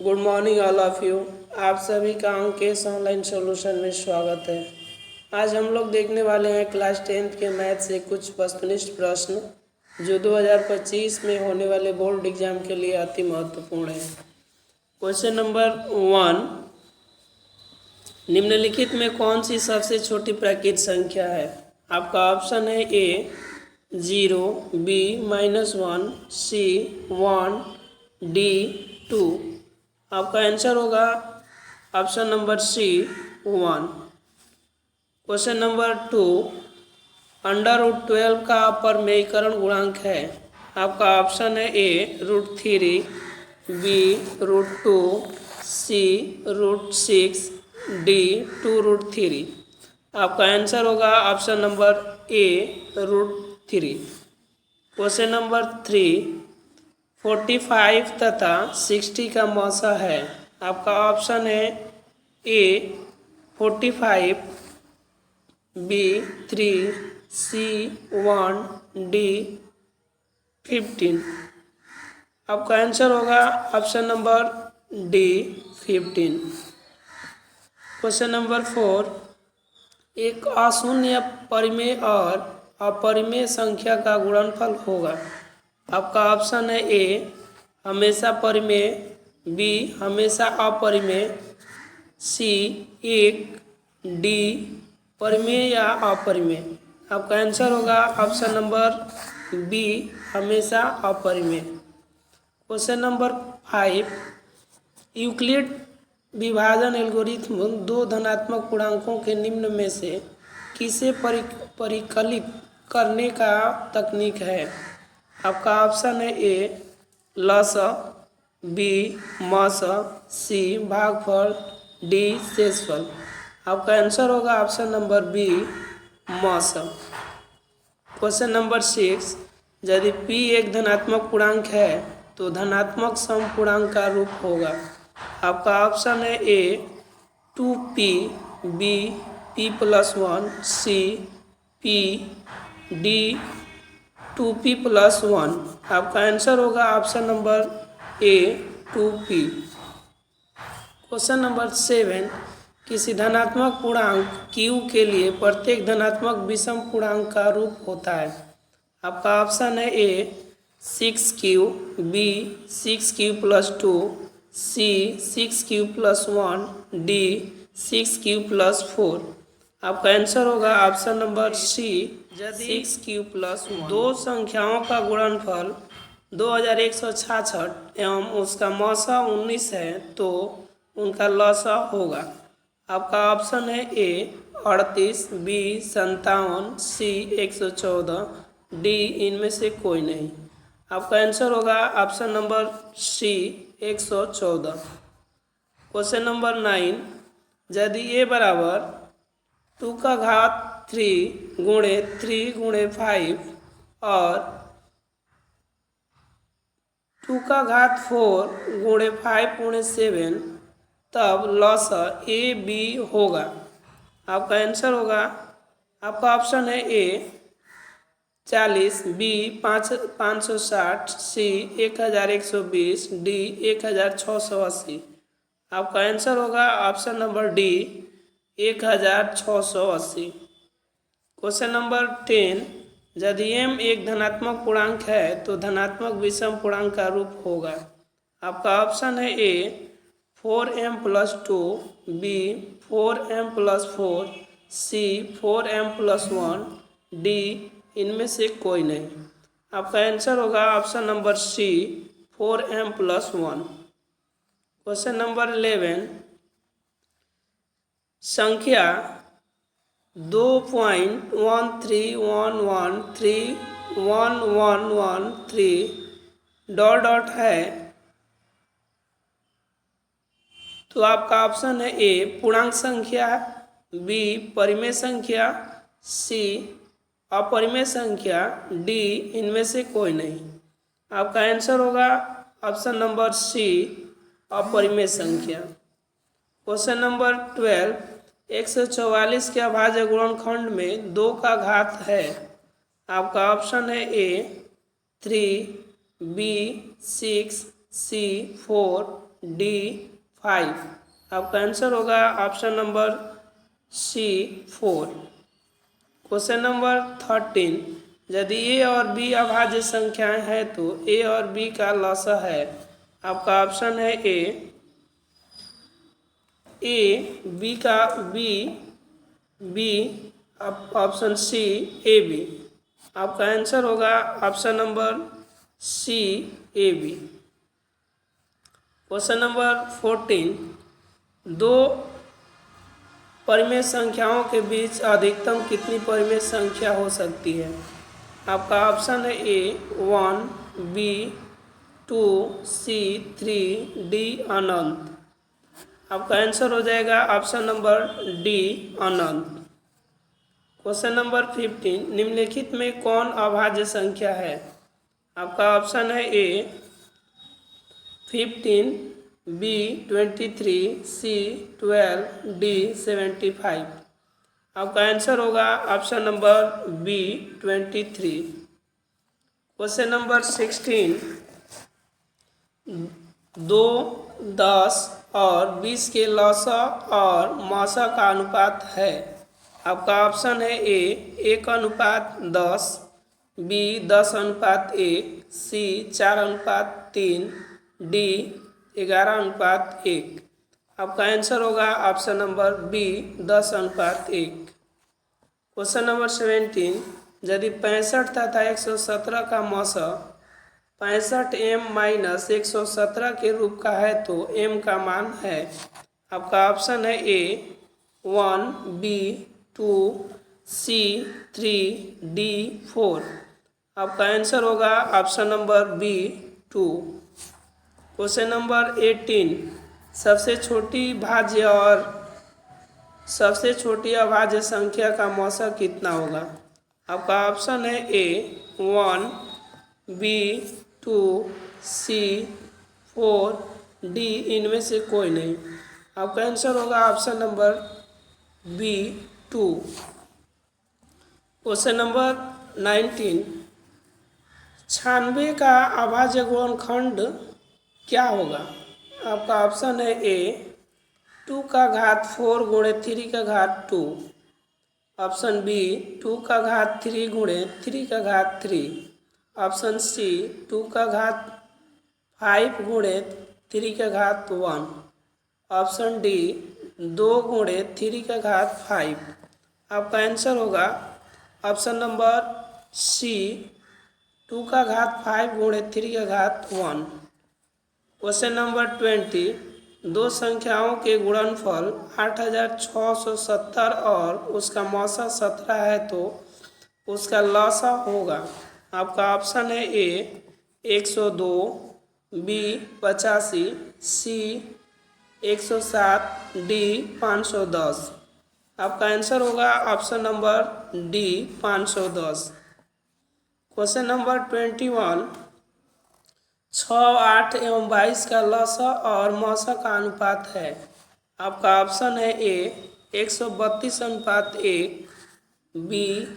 Good morning all of you. आप सभी का अंक केस ऑनलाइन सॉल्यूशन में स्वागत है। आज हम लोग देखने वाले हैं क्लास 10th के मैथ से कुछ वस्तुनिष्ठ प्रश्न जो 2025 में होने वाले बोर्ड एग्जाम के लिए अति महत्वपूर्ण है। क्वेश्चन नंबर 1, निम्नलिखित में कौन सी सबसे छोटी प्राकृत संख्या है? आपका ऑप्शन है ए 0, बी -1, सी 1, डी 2। आपका आंसर होगा option number C 1। Question number 2, √12 का अपरमेयीकरण गुणांक है। आपका ऑप्शन है ए √3, बी √2, सी √6, डी 2√3। आपका आंसर होगा option number A √3। Question number 3, 45 तथा 60 का मौसा है। आपका ऑप्शन है ए 45, बी 3, सी 1, डी 15। आपका आंसर होगा option number D 15। Question number 4, एक अशून्य परिमेय और अपरिमेय संख्या का गुणनफल होगा। आपका ऑप्शन है ए हमेशा परिमेय, बी हमेशा अपरिमेय, सी 1, डी परिमेय या अपरिमेय। आपका आंसर होगा ऑप्शन नंबर बी हमेशा अपरिमेय। क्वेश्चन नंबर 5, यूक्लिड विभाजन एल्गोरिथ्म दो धनात्मक पूर्णांकों के निम्न में से किसे परिकलित करने का तकनीक है? आपका ऑप्शन है ए लस, बी मस, सी भागफल, डी शेषफल। आपका आंसर होगा ऑप्शन नंबर बी मस। क्वेश्चन नंबर 6, यदि p एक धनात्मक पूर्णांक है तो धनात्मक समपूर्णांक का रूप होगा। आपका ऑप्शन है ए 2p, बी p+1, सी p, डी 2p+1। आपका आंसर होगा option number A 2p। Question number 7, किसी धनात्मक पूर्णांक q के लिए प्रत्येक धनात्मक विषम पूर्णांक का रूप होता है। आपका ऑप्शन है ए 6q, बी 6q+2, सी 6q+1, डी 6q+4। आपका आंसर होगा ऑप्शन नंबर सी यदि 6q+1 दो संख्याओं का गुणनफल 2166 एवं उसका मौसा 19 है तो उनका लसा होगा। आपका ऑप्शन है ए 38, बी 57, सी 114, डी इनमें से कोई नहीं। आपका आंसर होगा option number C 114। Question number 9, यदि ए बराबर 2 का घात 3 गुणे 3 गुणे 5 और 2 का घात 4 गुणे 5 गुणे 7 तब लसा ए बी होगा। आपका आंसर होगा, आपका ऑप्शन है ए 40, बी 560, सी 1120, डी 1680। आपका आंसर होगा option number D 1680। Question number 10, यदि m एक धनात्मक पूर्णांक है तो धनात्मक विषम पूर्णांक का रूप होगा। आपका ऑप्शन है ए 4m+2, बी 4m+4, सी 4m+1, डी इनमें से कोई नहीं। आपका आंसर होगा option number C 4m+1। Question number 11, संख्या 2.131131113 है तो आपका ऑप्शन है ए पूर्णांक संख्या, बी परिमेय संख्या, सी अपरिमेय संख्या, डी इनमें से कोई नहीं। आपका आंसर होगा ऑप्शन नंबर सी अपरिमेय संख्या। क्वेश्चन नंबर 12, 144 के अभाज्य गुणनखंड में 2 का घात है। आपका ऑप्शन है ए 3, बी 6, सी 4, डी 5। आपका आंसर होगा option number C 4। Question number 13, यदि ए और बी अभाज्य संख्याएं हैं तो ए और बी का लसाअ है। आपका ऑप्शन है ए बी का B B option C A B. आपका आंसर होगा option number C A B. Question number 14, दो परिमेय संख्याओं के बीच अधिकतम कितनी परिमेय संख्या हो सकती है। आपका ऑप्शन है ए 1, बी 2, सी 3, डी अनंत। आपका आंसर हो जाएगा ऑप्शन नंबर डी अनंत। क्वेश्चन नंबर 15, निम्नलिखित में कौन अभाज्य संख्या है। आपका ऑप्शन है ए 15, बी 23, सी 12, डी 75। आपका आंसर होगा option number B 23। Question number 16, 2, 10 और 20 के लसाअ और मासा का अनुपात है। आपका ऑप्शन है ए 1:10, बी 10:1, सी 4:3, डी 11:1। आपका आंसर होगा option number B 10:1। Question number 17, यदि 65 तथा 117 का मासा 65m-117 के रूप का है तो m का मान है। आपका ऑप्शन है ए 1, बी 2, सी 3, डी 4। आपका आंसर होगा option number B 2। Question number 18, सबसे छोटी भाज्य और सबसे छोटी अभाज्य संख्या का मौसा कितना होगा। आपका ऑप्शन है ए 1, बी 2, सी 4, डी इनमें से कोई नहीं। आपका आंसर होगा option number B 2। Question number 19, 96 का अभाज्य गुणनखंड क्या होगा। आपका ऑप्शन है ए 2 का घात 4 गुणे 3 का घात 2। ऑप्शन बी 2 का घात 3 गुणे 3 का घात 3। ऑप्शन सी 2 का घात 5 गुणे 3 का घात 1। ऑप्शन डी 2 गुणे 3 का घात 5। आपका आंसर होगा ऑप्शन नंबर सी 2 का घात 5 गुणे 3 का घात 1। क्वेश्चन नंबर 20, दो संख्याओं के गुणनफल 8670 और उसका मौसा 17 है तो उसका लसाअ होगा। आपका ऑप्शन है ए 102, बी 85, सी 107, डी 510। आपका आंसर होगा option number D 510। Question number 21, 6, 8 एवं 22 का लसाअ और मौसा का अनुपात है। आपका ऑप्शन है ए 132:1, बी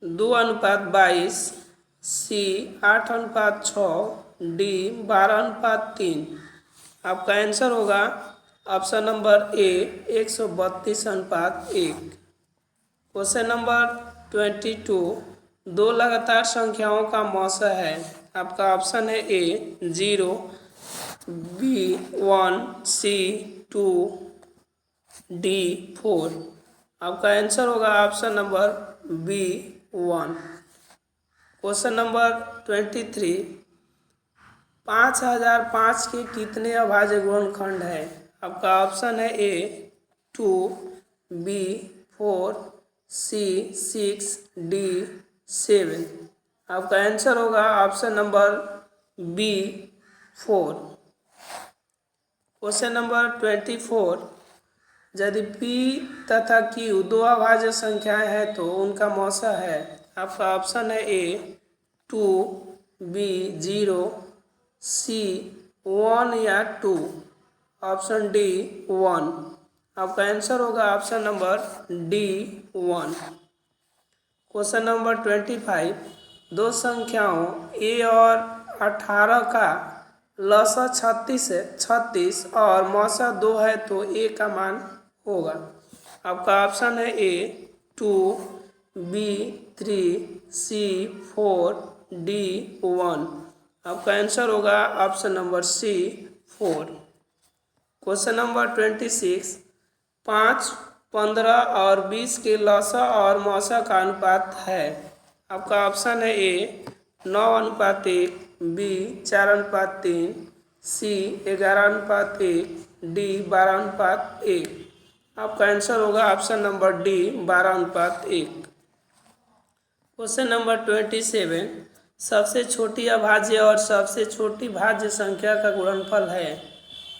2:22, सी 8:6, डी 12:3। आपका आंसर होगा option number A 132:1। Question number 22, दो लगातार संख्याओं का मौसा है। आपका ऑप्शन है ए 0, बी 1, सी 2, डी 4। आपका आंसर होगा option number B 1। Question number 23, 5005 के कितने अभाज्य गुणनखंड है। आपका ऑप्शन है ए 2, बी 4, सी 6, डी 7। आपका आंसर होगा option number B 4। Question number 24, यदि पी तथा क्यू दो अभाज्य संख्याएं हैं तो उनका मौसा है। आपका ऑप्शन है ए 2, बी 0, सी 1 या 2। Option D 1। आपका आंसर होगा option number D 1। Question number 25, दो संख्याओं ए और 18 का लसा 36 और मौसा 2 है तो ए का मान होगा। आपका ऑप्शन है ए 2, बी 3, सी 4, डी 1। आपका आंसर होगा option number C 4। Question number 26, 5, 15 और 20 के लसा और मौसा का अनुपात है। आपका ऑप्शन है ए 9:1, बी 4:3, सी 11:1, डी 12:1। आपका आंसर होगा option number D 12:1। Question number 27, सबसे छोटी अभाज्य और सबसे छोटी भाज्य संख्या का गुणनफल है।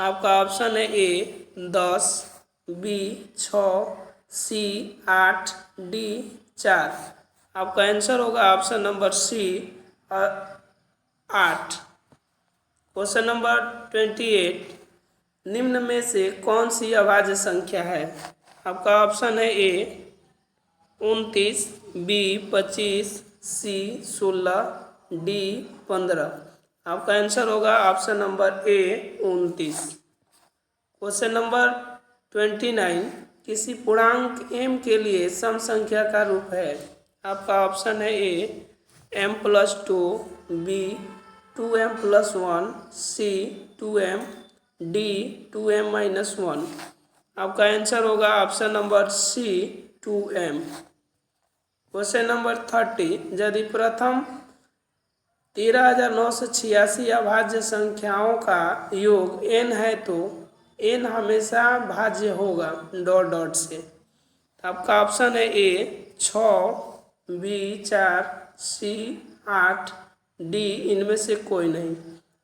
आपका ऑप्शन है ए 10, बी 6, सी 8, डी 4। आपका आंसर होगा option number C 8। Question number 28, निम्न में से कौन सी अभाज्य संख्या है। आपका ऑप्शन है ए 29, बी 25, सी 16, डी 15। आपका आंसर होगा option number A 29। Question number 29, किसी पूर्णांक m के लिए सम संख्या का रूप है। आपका ऑप्शन है ए m+2, बी 2m+1, सी 2m, डी 2m-1। आपका आंसर होगा option number C 2m। Question number 30, यदि प्रथम 13,986 अभाज्य संख्याओं का योग n है तो n हमेशा भाज्य होगा डॉट डॉट से। आपका ऑप्शन है ए 6, बी 4, सी 8, डी इनमें से कोई नहीं।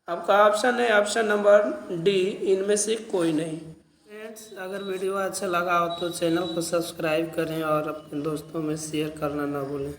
आपका ऑप्शन है ऑप्शन नंबर डी इनमें से कोई नहीं। फ्रेंड्स, अगर वीडियो अच्छा लगा हो तो चैनल को सब्सक्राइब करें और अपने दोस्तों में शेयर करना ना भूलें।